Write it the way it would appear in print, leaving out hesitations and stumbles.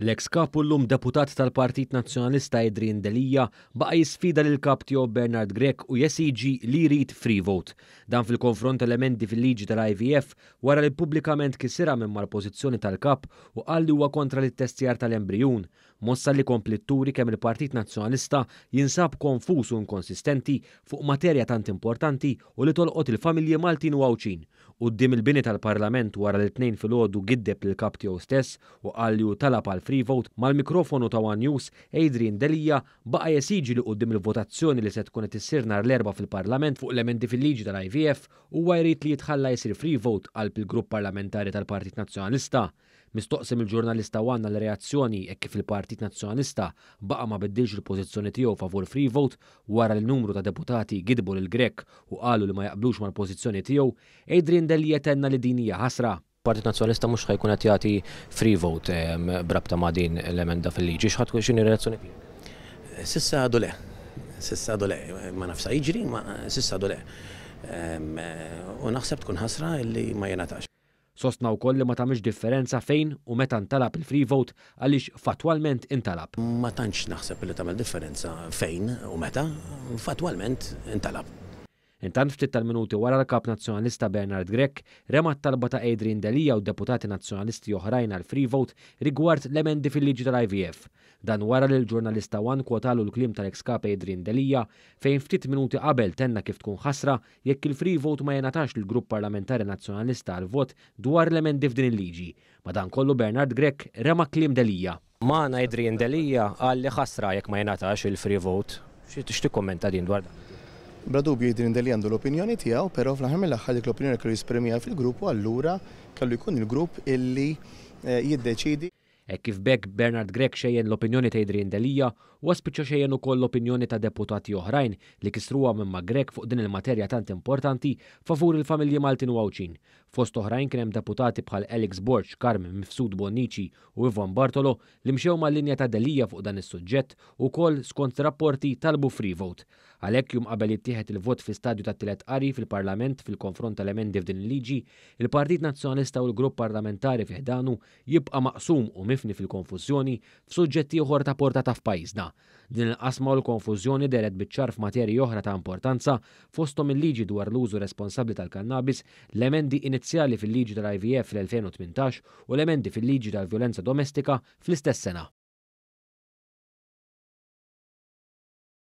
L-eks kapu llum deputat tal-Partit Nazzjonalista Adrian Delija baqa jisfida lil kap tiegħu Bernard Grech u jesiġi li jrid free vote. Dan fil-konfront elementi fil-liġi tal-IVF wara li pubblikament kisira minn mal-pożizzjoni tal-kap u qal li huwa kontra l-testjar tal-embrijun. Mossa li komplitturi kemm il-Partit Nazzjonalista jinsab konfus u inkonsistenti fuq materja tant importanti u li tolqot il-familji Maltin u Għawċin. Quddiem il-bini tal-Parlament wara l-2 filgħodu giddeb lil kap tiegħu stess u qal li hu talab għal free vote mal-mikrofonu ta' One News, Adrian Delija baqa jesiġi li quddiem il-votazzjoni li se tkun qed issir nhar l-erba' fil-Parlament fuq elementi fil-liġi tal-IVF huwa jrid li jitħalla jsir free vote qalb il-grupp parlamentari tal-Partit Nazzjonalista. Mistoqsim il-ġurnalista Wanna l-reazzjoni hekk kif il-Partit Nazzjonalista baqa ma biddilx il-pożizzjoni tiegħu favur free vote wara li n-numru ta' deputati gidbu lil Grech u qalu li ma jaqblux mal-pożizzjoni tiegħu, Adrian Delija tenna li din hija ħasra. Partit Nazzjonalista mhux ħajkun qed jagħti free vote brabta ma' din l-emenda fil-liġi. X'ħadd x'inhi reazzjoni tiegħek? Sissa għadu le. Sissa għadu le. Ma nafsa jiġri, ma sissa għadu le. U naħseb tkun ħasra illi ma jingħatax. Sostna wkoll li ma tagħmilx differenza fejn u meta ntalab il-free vote għaliex fatwalment intalab. Ma tantx naħseb li tagħmel differenza fejn u meta, fatwalment intalab. Intant ftit tal-minuti wara l-kap nazzjonalista Bernard Grech rema t-talba ta' Adrian Delija u deputati nazzjonalisti oħrajn għal free vote rigward l-emendi fil-liġi tal-IVF. Dan wara li l-ġurnalista One kwotalu l-klim tal-eks kap Adrian Delija fejn ftit minuti qabel tenna kif tkun ħasra jekk il-free vote ma jingħatax lill-grupp parlamentari nazzjonalista għal vot dwar l-emendi f'din il-liġi. Madankollu Bernard Grech rema klim Delija. Magħna Adrian Delija qal li ħasra jekk ma jingħatax il-free vote. Xi tikkommenta din dwar dan? Bla dubju Adrian Delija għandu l-opinjoni tiegħu, però fl-aħħar mill-aħħar dik l-opinjoni kellu jisprimija fil-grupp u allura kellu jkun il-grupp illi jiddeċidi. Kif bekk Bernard Grech xejjen l-opinjoni ta' Adrian Delija u spiċċa xejjen ukoll l-opinjoni ta' deputati oħrajn li kisruha minn ma' Grech fuq din il-materja tant importanti favur il-familji Maltin u Għawċin. Fost oħrajn kien hemm deputati bħal Alex Borch, Carmen Mifsud Bonnici u Ivan Bartolo li mxew mal-linja ta' Delija fuq dan is-suġġett u wkoll skont rapporti talbu free vote. Għalhekk jum qabel jittieħed il-vot fi stadju ta' tielet qari fil-Parlament fil-konfront tal-emendi f'din il-liġi, il-Partit Nazzjonalista u l-grupp parlamentari fih danu jibqa' maqsum u mifni fil-konfużjoni f'suġġetti oħra ta' portata f'pajjiżna. Din il-qasma u l-konfużjoni deret biċ-ċar f'materji oħra ta' importanza fosthom il-liġi dwar l-użu responsabbli tal-kannabis, l-emendi inizjali fil-liġi tal-IVF fl-2018 u l-emendi fil-liġi tal-vjolenza domestika fl-istess sena.